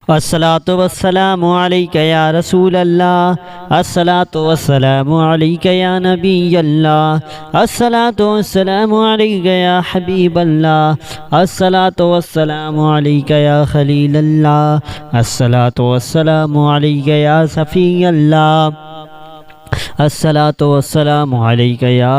अस्सलातु वस्सलामु अलैका या रसूल अल्लाह अस्सलातु वस्सलामु अलैका या नबी अल्लाह अस्सलातु वस्सलामु अलैका या हबीब अल्लाह अस्सलातु वस्सलामु अलैका या खलील अल्लाह अस्सलातु वस्सलामु अलैका या सफ़ी अल्लाह अस्सलातु वस्सलामु अलैका या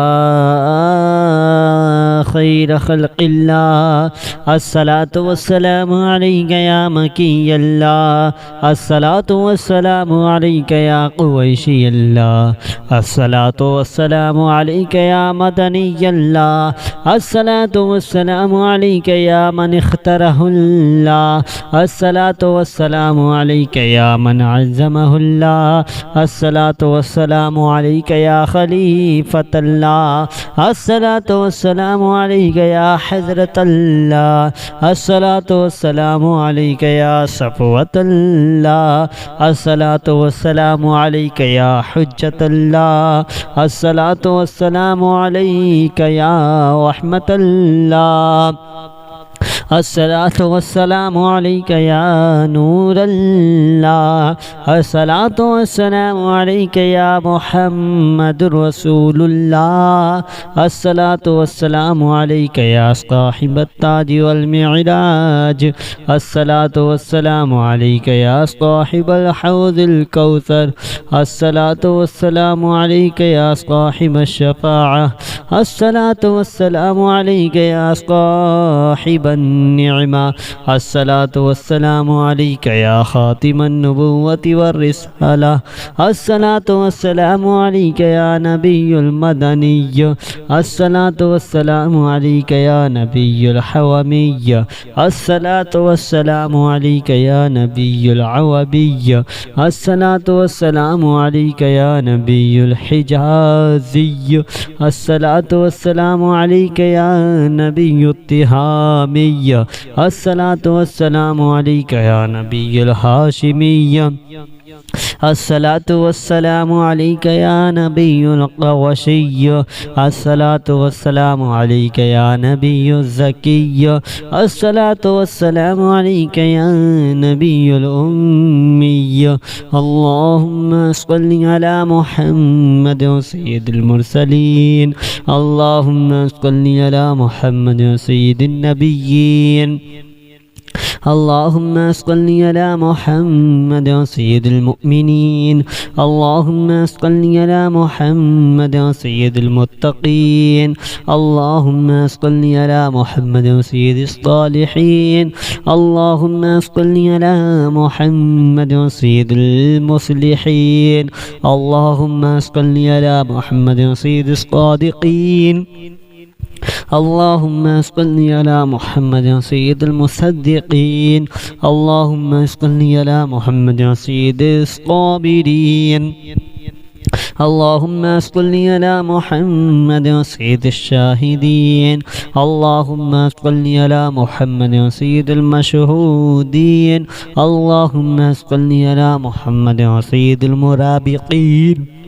खैर खल्क़िल्लाह अस्सलातु वस्सलामु अलैका या मकी अल्लाह अस्सलातु वस्सलामु अलैका या कुवैशी अल्लाह अस्सलातु वस्सलामु अलैका या मदनी अल्लाह अस्सलातु वस्सलामु अलैका या मन इख्तरहुल्लाह अस्सलातु वस्सलामु अलैका या मन अज़्ज़महुल्लाह अस्सलातु वस्सलामु अलैका या खलीफतल्लाह अस्सलातु वस्सलामु अलैका या हज़रतल्लाह अस्सलातु वस्सलामु अलैका या सफ़वतल्लाह अस्सलातु वस्सलामु अलैका या हुज्जतल्लाह अस्सलातु वस्सलामु अलैका या रहमतल्लाह अस्सलातु वस्सलामु अलैका या नूरल्लाह अस्सलातु वस्सलामु अलैका या मुहम्मदुर रसूलुल्लाह अस्सलातु वस्सलामु अलैका या साहिबत ताज वल मिअराज अस्सलातु वस्सलामु अलैका या साहिबल हौज़िल कौसर अस्सलातु वस्सलामु अलैका या साहिबश शफ़ाअह अस्सलातु वस्सलामु अलैका या साहिबन निअमा अस्सलातु वस्सलामु अलैका या खातिमन नबुव्वति वर्रिसाला अस्सलातु वस्सलामु अलैका या नबियुल मदनिय्य अस्सलातु वस्सलामु अलैका या नबियुल हवमिय्य अस्सलातु वस्सलामु अलैका या नबियुल अवबिय्य अस्सलातु वस्सलामु अलैका या नबियुल हिजाज़िय्य अस्सलातु वस्सलामु अलैका या नबियुत तिहामिय्य अस्सलातु वस्सलामु अलैका या नबियुल हाशिमिय्य अस्सलातु वस्सलामु अलैका या नबियुल क़वशिय्य अस्सलातु वस्सलामु अलैका या नबियुज़ ज़किय्य अस्सलातु वस्सलामु अलैका या नबियुल उम्मिय्य अल्लाहुम्मा सल्लि अला मुहम्मद सय्यिदिल मुरसलीन अल्लाहुम्मा सल्लि अला मुहम्मद सय्यिदिन नबिय्यीन اللهم صل على محمد سيد المؤمنين اللهم صل على محمد سيد المتقين اللهم صل على محمد سيد الصالحين اللهم صل على محمد سيد المصلحين اللهم صل على محمد سيد الصادقين اللهم صل على محمد سيد المصدقين اللهم صل على محمد سيد الصابرين اللهم صل على محمد سيد الشاهدين اللهم صل على محمد سيد المشهودين اللهم صل على محمد سيد المرابقين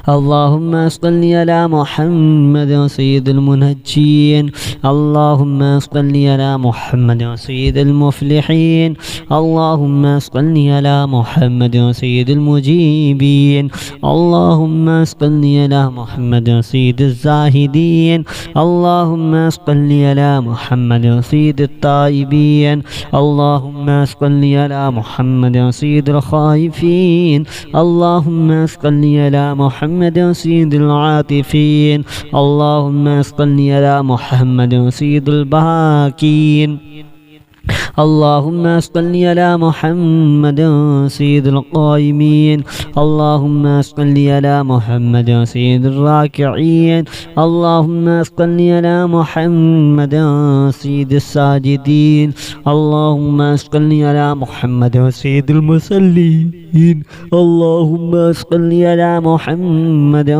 اللهم صل على محمد سيد المنجين اللهم صل على محمد سيد المفلحين اللهم صل على محمد سيد المجيبين اللهم صل على محمد سيد الزاهدين اللهم صل على محمد سيد التائبين اللهم صل على محمد سيد الخائفين اللهم صل على محمد سيد العاطفين اللهم صل على محمد سيد الباكين اللهم صل على محمد سيد القائمين اللهم صل على محمد سيد الراكعين اللهم صل على محمد سيد الساجدين اللهم صل على محمد سيد المصلين اللهم صل على محمد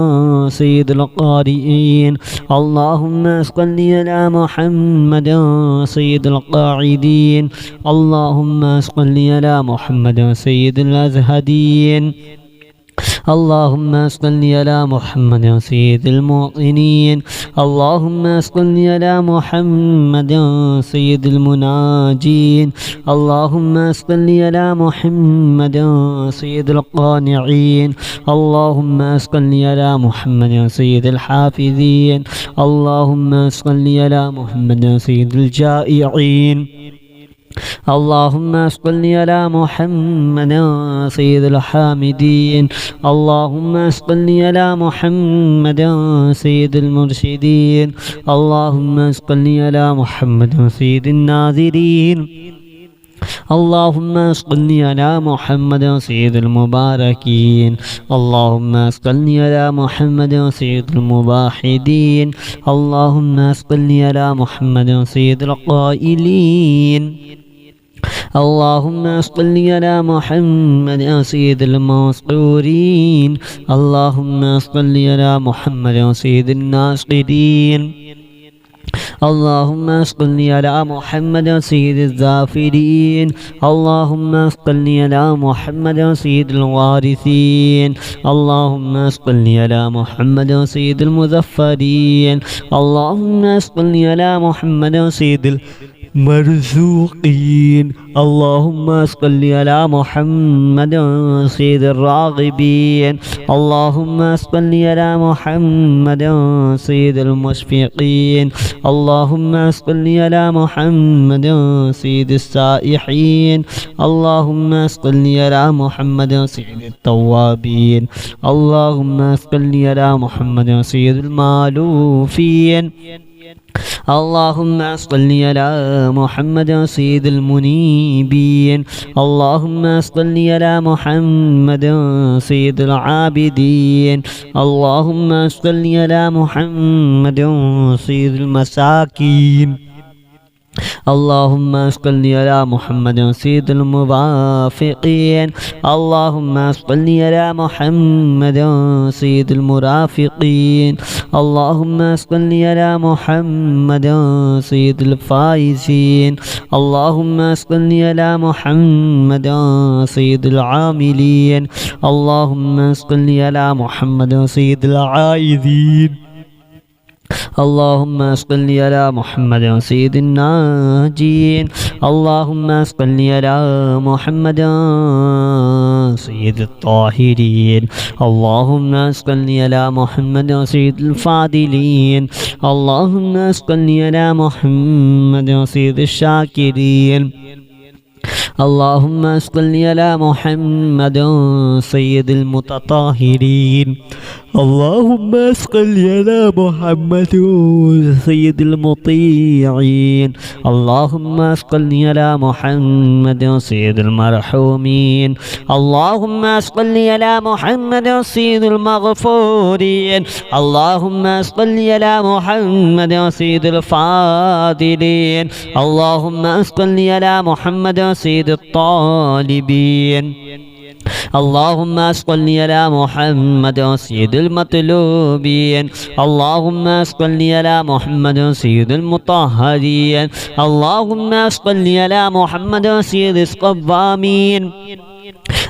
سيد القارئين اللهم صل على محمد سيد القاعدين اللهم صل على محمد سيد الأزهدين اللهم صل على محمد سيد المؤمنين. اللهم صل على محمد سيد المناجين. اللهم صل على محمد سيد القانعين. اللهم صل على محمد سيد الحافظين. اللهم صل على محمد سيد الجائعين. اللهم صل على محمد سيد الحامدين. اللهم صل على محمد سيد المرشدين. اللهم صل على محمد سيد الناذرين. اللهم صل على محمد سيد المباركين. اللهم صل على محمد سيد المباحدين. اللهم صل على محمد سيد القائلين. اللهم صل على محمد سيد المنصورين. اللهم صل على محمد سيد الناصرين. اللهم صل على محمد سيد الظافرين. اللهم صل على محمد سيد الوارثين. اللهم صل على محمد سيد المظفرين. اللهم صل على محمد سيد مرزوقين. اللهم صل على محمد سيد الراغبين. اللهم صل على محمد سيد المشفقين. اللهم صل على محمد سيد السائحين. اللهم صل على محمد سيد التوابين. اللهم صل على محمد سيد المالوفين. اللهم صل على محمد سيد المنيبين. اللهم صل على محمد سيد العابدين. اللهم صل على محمد سيد المساكين. اللهم صل على محمد سيد الموافقين. اللهم صل على محمد سيد المرافقين. اللهم صل على محمد سيد الفائزين. اللهم صل على محمد سيد العاملين. اللهم صل على محمد سيد العائذين. اللهم صل على محمد سيد الناجين. اللهم صل على محمد سيد الطاهرين. اللهم صل على محمد سيد الفاضلين. اللهم صل على محمد سيد الشاكرين. اللهم صل على محمد سيد المتطهرين. اللهم صل على محمد سيد المطيعين. اللهم صل على محمد سيد المرحومين. اللهم صل على محمد سيد المغفورين. اللهم صل على محمد سيد الفاضلين. اللهم صل على محمد سيد الطالبين. اللهم صل على محمد سيد المطلوبين. اللهم صل على محمد سيد المطهرين. اللهم صل على محمد سيد القوامين.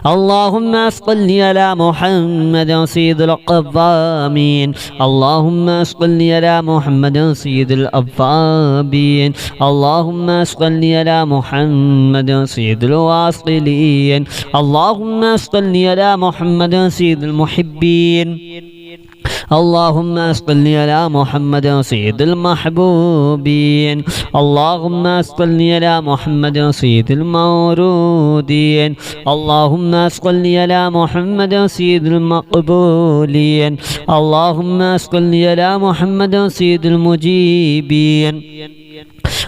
اللهم صل على محمد سيد القوامين. اللهم صل على محمد سيد الأوابين. اللهم صل على محمد سيد الواصلين. اللهم صل على محمد سيد المحبين. اللهم صل على محمد سيد المحبوبين. اللهم صل على محمد سيد المورودين. اللهم صل على محمد سيد المقبولين. اللهم صل على محمد سيد المجيبين.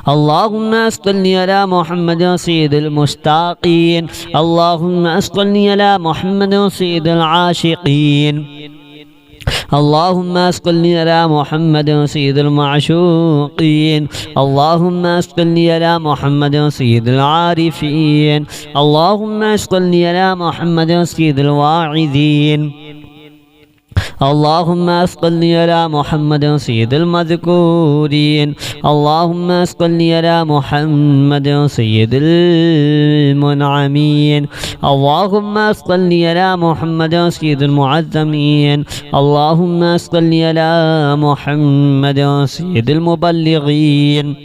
اللهم صل على محمد سيد المشتاقين. اللهم صل على محمد سيد العاشقين. اللهم صل على محمد سيد المعشوقين. اللهم صل على محمد سيد العارفين. اللهم صل على محمد سيد الواعظين. اللهم صل على محمد سيد المذكورين. اللهم صل على محمد سيد المنعمين. اللهم صل على محمد سيد المعظمين. اللهم صل على محمد سيد المبلغين.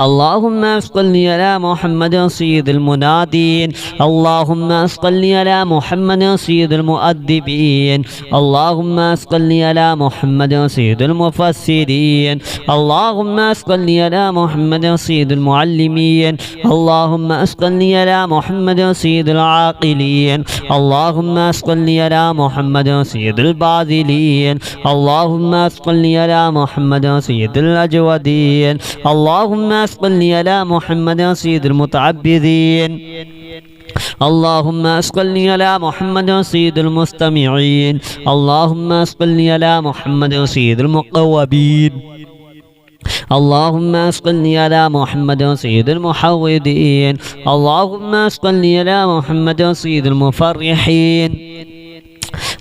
اللهم صل على محمد سيد المنادين. اللهم صل على محمد سيد المؤدبين. اللهم صل على محمد سيد المفسرين. اللهم صل على محمد سيد المعلمين. اللهم صل على محمد سيد العاقلين. اللهم صل على محمد سيد الباذلين. اللهم صل على محمد سيد الأجودين. اللهم صل على محمد سيد المتعبدين. اللهم صل على محمد سيد المستمعين. اللهم صل على محمد سيد المقوبين. اللهم صل على محمد سيد المحوذين. اللهم صل على محمد سيد المفرحين.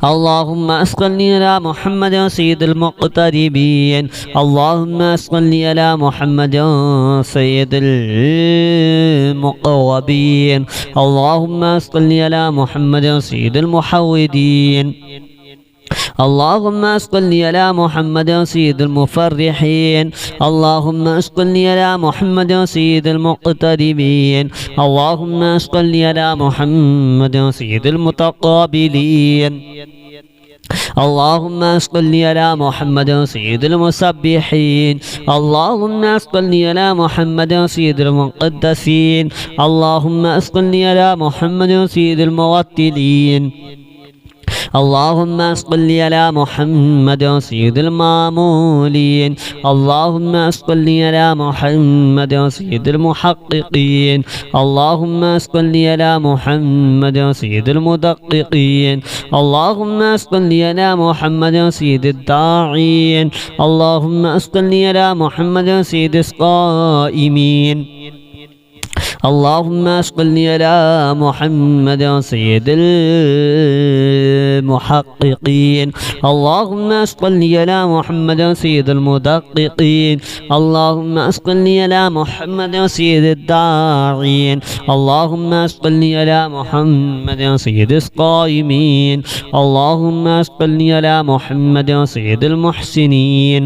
اللهم صل على محمد سيد المقتربين. اللهم صل على محمد سيد المقوبين. اللهم صل على محمد سيد المحودين. اللهم صل على محمد سيد المفرحين. اللهم صل على محمد سيد المقتربين. اللهم صل على محمد سيد المتقابلين. اللهم صل على محمد سيد المسبحين. اللهم صل على محمد سيد المقدسين. اللهم صل على محمد سيد الموتلين. اللهم صل على محمد سيد المامولين. اللهم صل على محمد سيد المحققين. اللهم صل على محمد سيد المدققين. اللهم صل على محمد سيد الداعين. اللهم صل على محمد سيد القائمين. اللهم صل على محمد سيد المحققين. اللهم صل على محمد سيد المدققين. اللهم صل على محمد سيد الداعين. اللهم صل على محمد سيد القائمين. اللهم صل على محمد سيد المحسنين.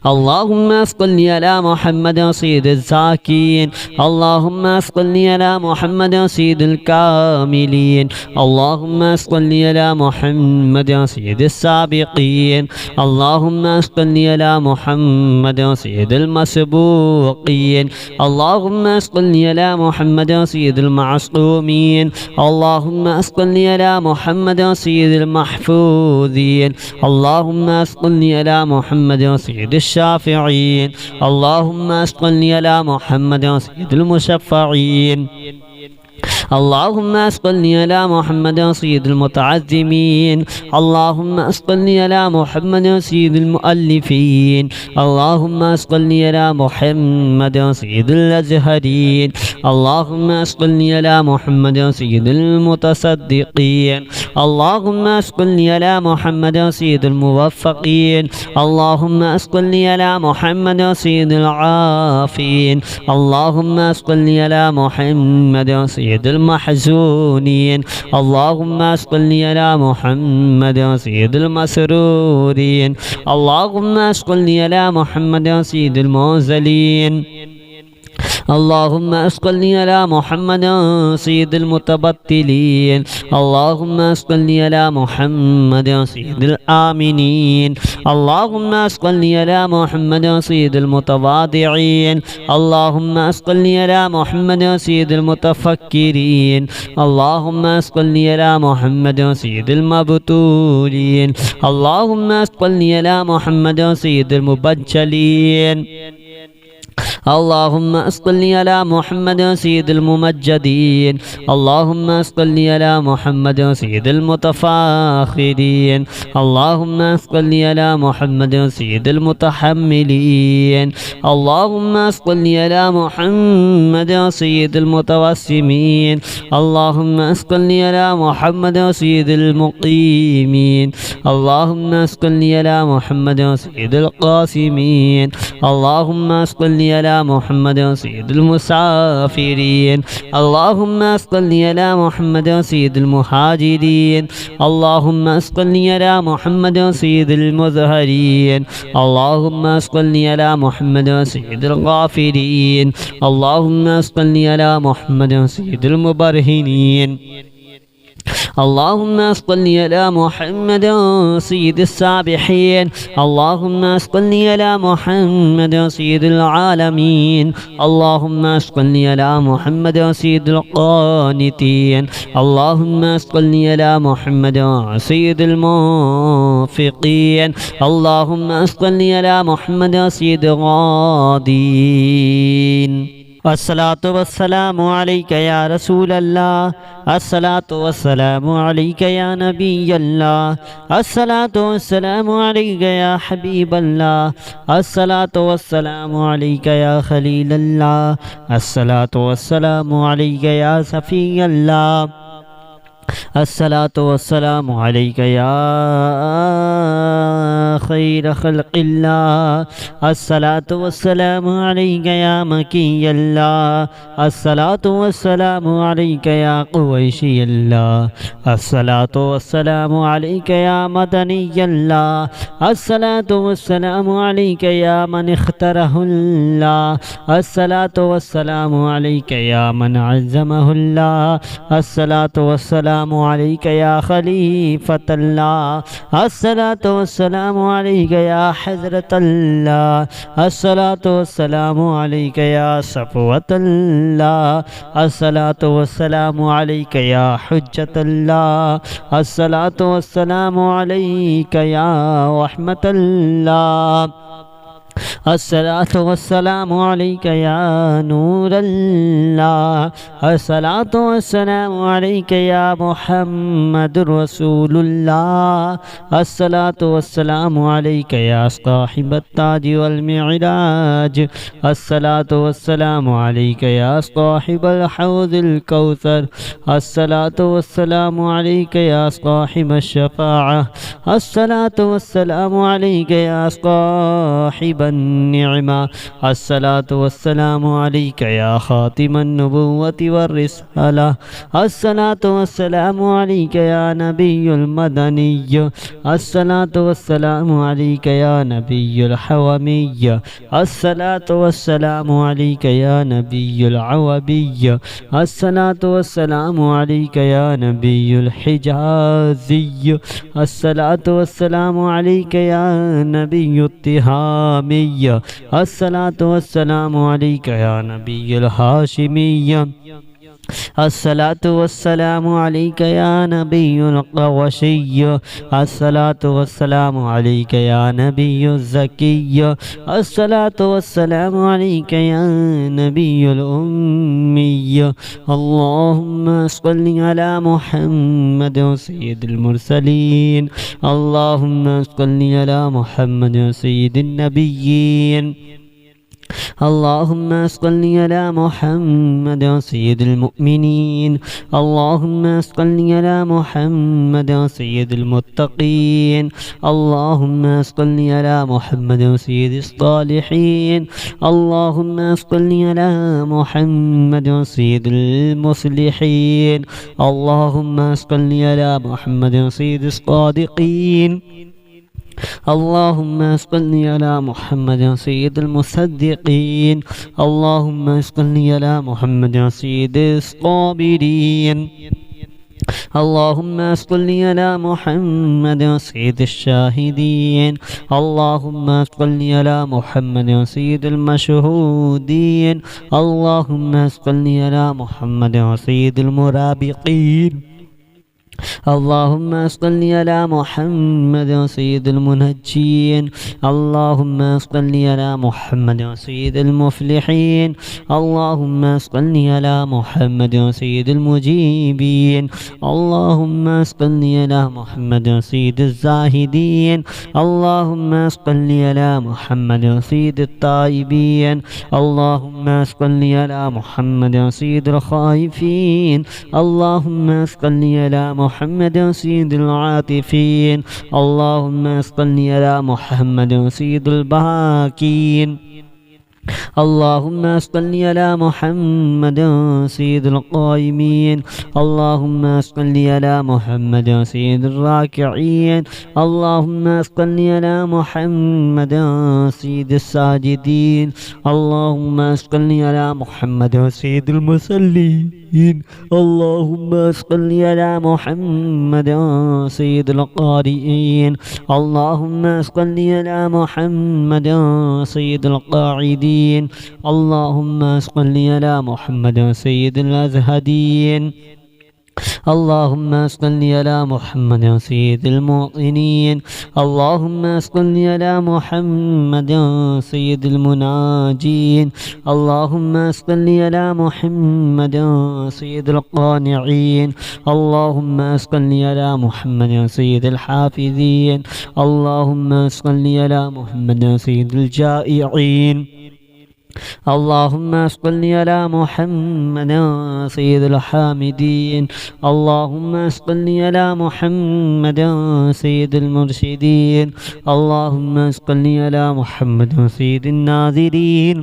اللهم صل على محمد سيد الزاكين. اللهم صل على محمد سيد الكاملين. اللهم صل على محمد سيد السابقين. اللهم صل على محمد سيد المسبوقين. اللهم صل على محمد سيد المعصومين. اللهم صل على محمد سيد المحفوظين. اللهم صل على محمد سيد الشافعين. اللهم صل على محمد سيد المشفعين. اللهم صل على محمد سيد المتعظمين. اللهم صل على محمد سيد المؤلفين. اللهم صل على محمد سيد الأزهرين. اللهم صل على محمد سيد المتصدقين. اللهم صل على محمد سيد الموفقين. اللهم صل على محمد سيد العافين. اللهم صل على محمد سيد المحزونين. اللهم صل على محمد سيد المسرورين. اللهم صل على محمد سيد المنزلين. اللهم صل على محمد سيد المتبتلين. اللهم صل على محمد سيد الآمنين. اللهم صل على محمد سيد المتواضعين. اللهم صل على محمد سيد المتفكرين. اللهم صل على محمد سيد المبتولين. اللهم صل على محمد سيد المبجلين. اللهم صل على محمد سيد الممجدين. اللهم صل على محمد سيد المتفاخرين. اللهم صل على محمد سيد المتحملين. اللهم صل على محمد سيد المتوسمين. اللهم صل على محمد سيد المقيمين. اللهم صل على محمد سيد القاسمين. اللهم صل على محمد سيد المسافرين. اللهم صل على محمد سيد المهاجرين. اللهم صل على محمد سيد المظهرين. اللهم صل على محمد سيد الغافرين. اللهم صل على محمد سيد المبرهنين. اللهم صل على محمد سيد السابحين. اللهم صل على محمد سيد العالمين. اللهم صل على محمد سيد القانتين. اللهم صل على محمد سيد المنفقين. اللهم صل على محمد سيد الغادين. الصلاة والسلام عليك يا رسول الله. الصلاة والسلام عليك يا نبي الله. الصلاة والسلام عليك يا حبيب الله. الصلاة والسلام عليك يا خليل الله. الصلاة والسلام عليك يا صفي الله. الصلاة والسلام عليك يا خير خلق الله. الصلاة والسلام عليك يا مكي الله. الصلاة والسلام عليك يا قويشي الله. الصلاة والسلام عليك يا مدني الله. الصلاة والسلام عليك يا من اختاره الله. الصلاة والسلام عليك يا من عزمه الله. الصلاة والسلام عليك يا خليفة الله. الصلاة والسلام عليك يا حضرة الله. الصلاة والسلام عليك يا صفوة الله. الصلاة والسلام عليك يا حجة الله. الصلاة والسلام عليك يا رحمة الله. الصلاة والسلام عليك يا نور الله. الصلاة والسلام عليك يا محمد رسول الله. الصلاة والسلام عليك يا صاحب التاج والمعراج. الصلاة والسلام عليك يا صاحب الحوض الكوثر. الصلاة والسلام عليك يا صاحب الشفاعة. الصلاة والسلام عليك يا صاحب النعمة. الصلاة والسلام عليك يا خاتم النبوة والرسالة. الصلاة والسلام عليك يا نبي المدني. الصلاة والسلام عليك يا نبي الحومي. الصلاة والسلام عليك يا نبي العوبي. الصلاة والسلام عليك يا نبي الحجازي. الصلاة والسلام عليك يا نبي التهامي. الصلاة والسلام عليك يا نبي الهاشمي. الصلاة والسلام عليك يا نبي القوشي. الصلاة والسلام عليك يا نبي الزكي. الصلاة والسلام عليك يا نبي الأمي. اللهم صل على محمد سيد المرسلين. اللهم صل على محمد سيد النبيين. اللهم صل على محمد سيد المؤمنين. اللهم صل على محمد سيد المتقين. اللهم صل على محمد سيد الصالحين. اللهم صل على محمد سيد المصلحين. اللهم صل على محمد سيد الصادقين. اللهم صل على محمد سيد المصدقين. اللهم صل على محمد سيد الصابرين. اللهم صل على محمد سيد الشاهدين. اللهم صل على محمد سيد المشهودين. اللهم صل على محمد سيد المرابقين. اللهم صل على محمد سيد المنجين. اللهم صل على محمد سيد المفلحين. اللهم صل على محمد سيد المجيبين. اللهم صل على محمد سيد الزاهدين. اللهم صل على محمد سيد التائبين. اللهم صل على محمد سيد الخائفين. اللهم صل على محمد سيد العاطفين. اللهم صل على محمد سيد الباكين. اللهم صل على محمد سيد القائمين. اللهم صل على محمد سيد الراكعين. اللهم صل على محمد سيد الساجدين. اللهم صل على محمد سيد المصلين. اللهم صل على محمد سيد القارئين. اللهم صل على محمد سيد القاعدين. اللهم صل على محمد سيد الأزهدين. اللهم صل على محمد سيد الموطنين. اللهم صل على محمد سيد المناجين. اللهم صل على محمد سيد القانعين. اللهم صل على محمد سيد الحافظين. اللهم صل على محمد سيد الجائعين. اللهم صل على محمد سيد الحامدين. اللهم صل على محمد سيد المرشدين. اللهم صل على محمد سيد الناذرين.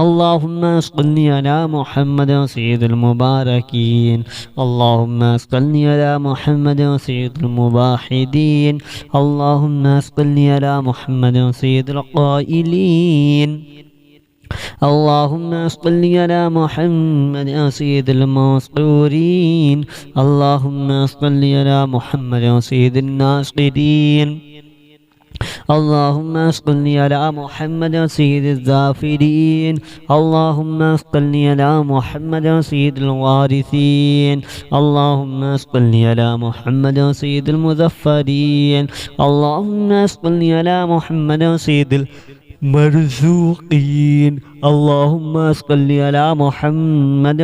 اللهم صل على محمد سيد المباركين. اللهم صل على محمد سيد المباحدين. اللهم صل على محمد سيد القائلين. اللهم صل على محمد سيد المسطورين. اللهم صل على محمد سيد الناصرين. اللهم صل على محمد سيد الظافرين. اللهم صل على محمد سيد الوارثين. اللهم صل على محمد سيد المظفرين. اللهم صل على محمد سيد مرزوقين. اللهم صل على محمد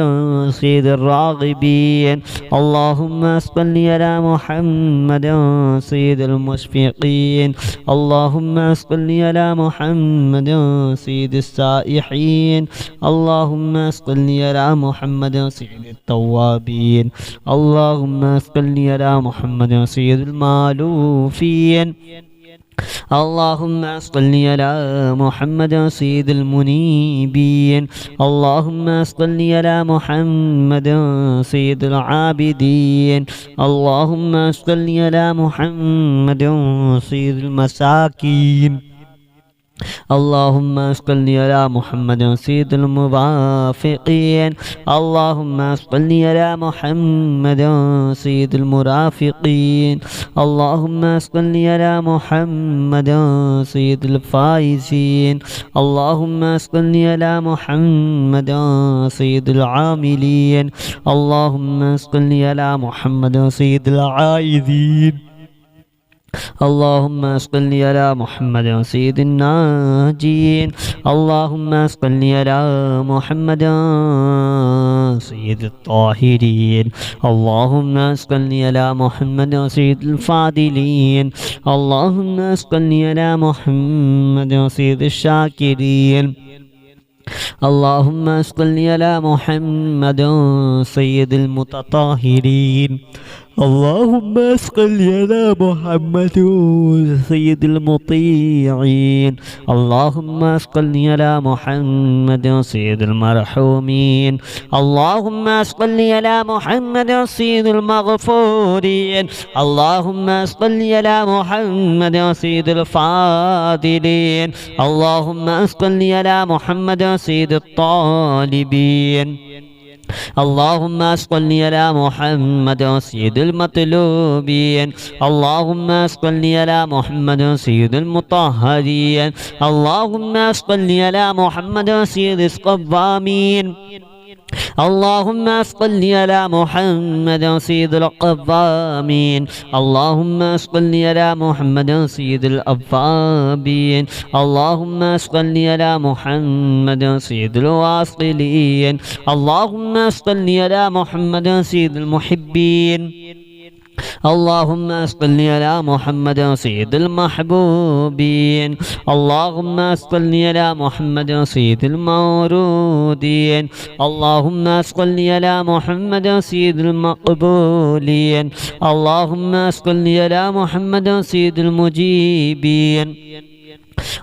سيد الراغبين. اللهم صل على محمد سيد المشفقين. اللهم صل على محمد سيد السائحين. اللهم صل على محمد سيد التوابين. اللهم صل على محمد سيد المالوفين. اللهم صل على محمد سيد المنيبين. اللهم صل على محمد سيد العابدين. اللهم صل على محمد سيد المساكين. اللهم صل على محمد سيد الموافقين. اللهم صل على محمد سيد المرافقين. اللهم صل على محمد سيد الفائزين. اللهم صل على محمد سيد العاملين. اللهم صل على محمد سيد العائذين. اللهم صل على محمد سيد الناجين. اللهم صل على محمد سيد الطاهرين. اللهم صل على محمد سيد الفاضلين. اللهم صل على محمد سيد الشاكرين. اللهم صل على محمد سيد المتطهرين. اللهم صل على محمد سيد المطيعين. اللهم صل على محمد سيد المرحومين. اللهم صل على محمد سيد المغفورين. اللهم صل على محمد سيد الفاضلين. اللهم صل على محمد سيد الطالبين. اللهم صل على محمد سيد المطلوبين. اللهم صل على محمد سيد المطهرين. اللهم صل على محمد سيد القوامين. اللهم صل على محمد سيد القوامين. اللهم صل على محمد سيد الأوابين. اللهم صل على محمد سيد الواصلين. اللهم صل على محمد سيد المحبين. اللهم صل على محمد سيد المحبوبين. اللهم صل على محمد سيد المورودين. اللهم صل على محمد سيد المقبولين. اللهم صل على محمد سيد المجيبين.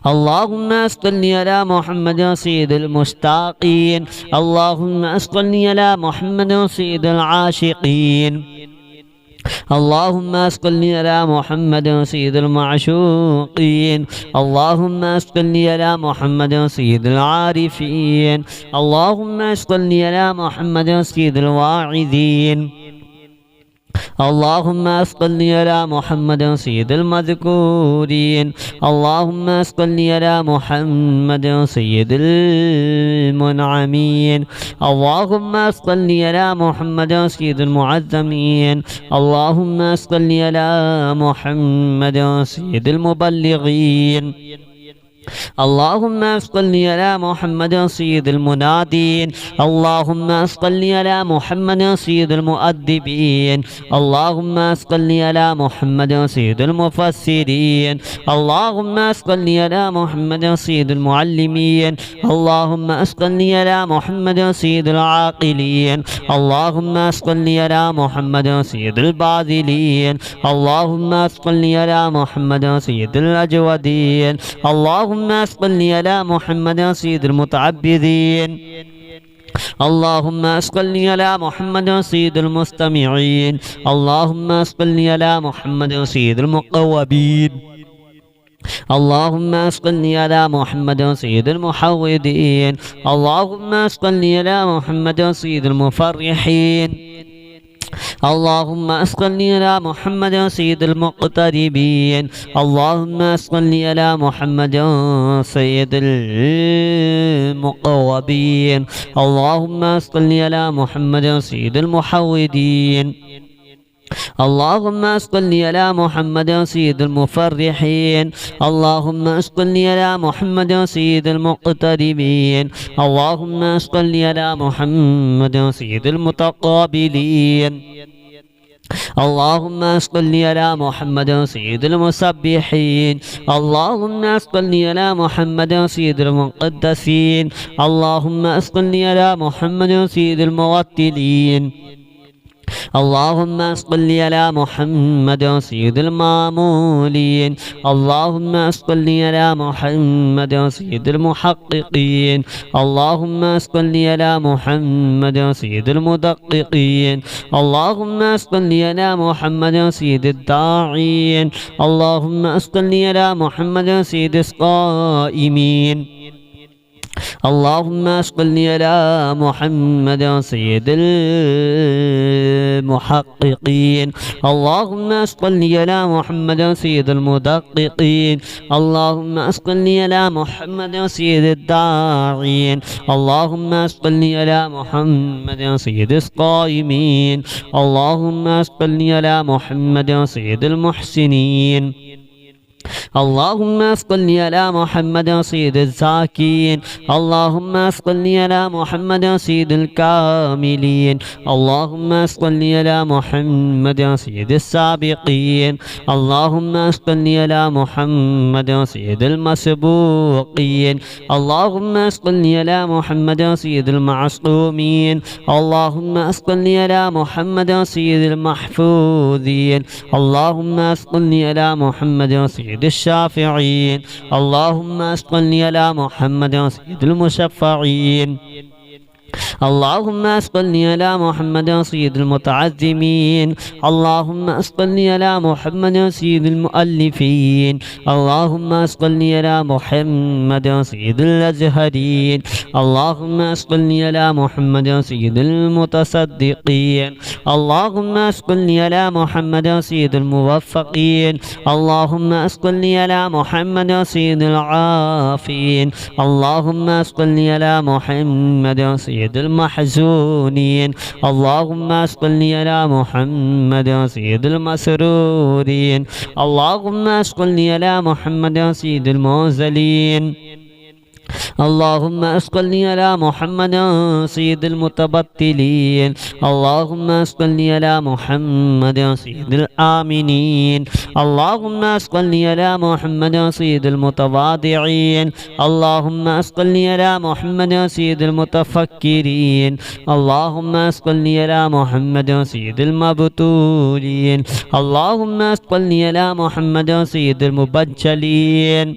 اللهم صل على محمد سيد المشتاقين. اللهم صل على محمد سيد العاشقين. اللهم صل على محمد سيد المعشوقين. اللهم صل على محمد سيد العارفين. اللهم صل على محمد سيد الواعظين. اللهم صل على محمد سيد المذكورين. اللهم صل على محمد سيد المنعمين. اللهم صل على محمد سيد المعظمين. اللهم صل على محمد سيد المبلغين. اللهم صل على محمد سيد المنادين. اللهم صل على محمد سيد المؤدبين. اللهم صل على محمد سيد المفسرين. اللهم صل على محمد سيد المعلمين. اللهم صل على محمد سيد العاقلين. اللهم صل على محمد سيد الباذلين. اللهم صل على محمد سيد الأجودين. اللهم صل على محمد سيد المتعبدين. اللهم صل على محمد سيد المستمعين. اللهم صل على محمد سيد المقوبين. اللهم صل على محمد سيد المحوذين. اللهم صل على محمد سيد المفرحين. اللهم صل على محمد سيد المقتربين. اللهم صل على محمد سيد المقوبين. اللهم صل على محمد سيد المحودين. اللهم صل على محمد سيد المفرحين. اللهم صل على محمد سيد المقتربين. اللهم صل على محمد سيد المتقابلين. اللهم صل على محمد سيد المسبحين. اللهم صل على محمد سيد المقدسين. اللهم صل على محمد سيد الموتلين. اللهم صل على محمد سيد المامولين. اللهم صل على محمد سيد المحققين. اللهم صل على محمد سيد المدققين. اللهم صل على محمد سيد الداعين. اللهم صل على محمد سيد القائمين. اللهم صل على محمد سيد المحققين. اللهم صل على محمد سيد المدققين. اللهم صل على محمد سيد الداعين. اللهم صل على محمد سيد القائمين. اللهم صل على محمد سيد المحسنين. اللهم صل على محمد سيد الزاكين. اللهم صل على محمد سيد الكاملين. اللهم صل على محمد سيد السابقين. اللهم صل على محمد سيد المسبوقين. اللهم صل على محمد سيد المعصومين. اللهم صل على محمد سيد المحفوظين. اللهم صل على محمد سيد الشافعين. اللهم صل على محمد سيد المشفعين. اللهم صل على محمد سيد المتعظمين. اللهم صل على محمد سيد المؤلفين. اللهم صل على محمد سيد الأزهرين. اللهم صل على محمد سيد المتصدقين. اللهم صل على محمد سيد الموفقين. اللهم صل على محمد سيد العافين. اللهم صل على محمد سيد المحزونين. اللهم صل على محمد سيد المسرورين. اللهم صل على محمد سيد المرسلين. اللهم صل على محمد سيد المتبتلين. اللهم صل على محمد سيد الآمنين. اللهم صل على محمد سيد المتواضعين. اللهم صل على محمد سيد المتفكرين. اللهم صل على محمد سيد المبتولين. اللهم صل على محمد سيد المبجلين.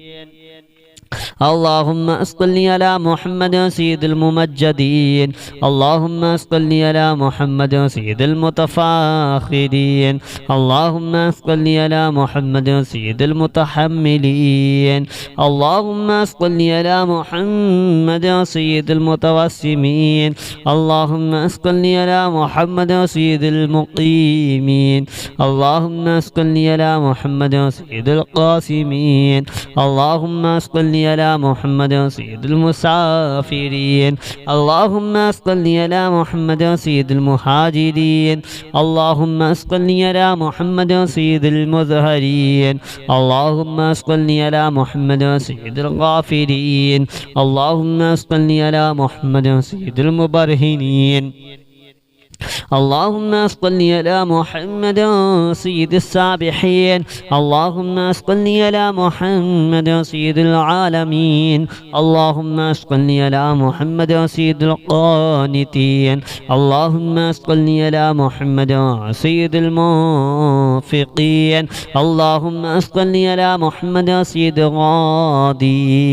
اللهم صل على محمد سيد الممجدين. اللهم صل على محمد سيد المتفاخرين. اللهم صل على محمد سيد المتحملين. اللهم صل على محمد سيد المتوسمين. اللهم صل على محمد سيد المقيمين. اللهم صل على محمد سيد القاسمين. اللهم صل على محمد سيد المسافرين. اللهم صل على محمد سيد المهاجرين. اللهم صل على محمد سيد المظهرين. اللهم صل على محمد سيد الغافرين. اللهم صل على محمد سيد المبرهنين. اللهم صل على محمد سيد السابحين. اللهم صل على محمد سيد العالمين. اللهم صل على محمد سيد القانتين. اللهم صل على محمد سيد المنفقين. اللهم صل على محمد سيد الغادين.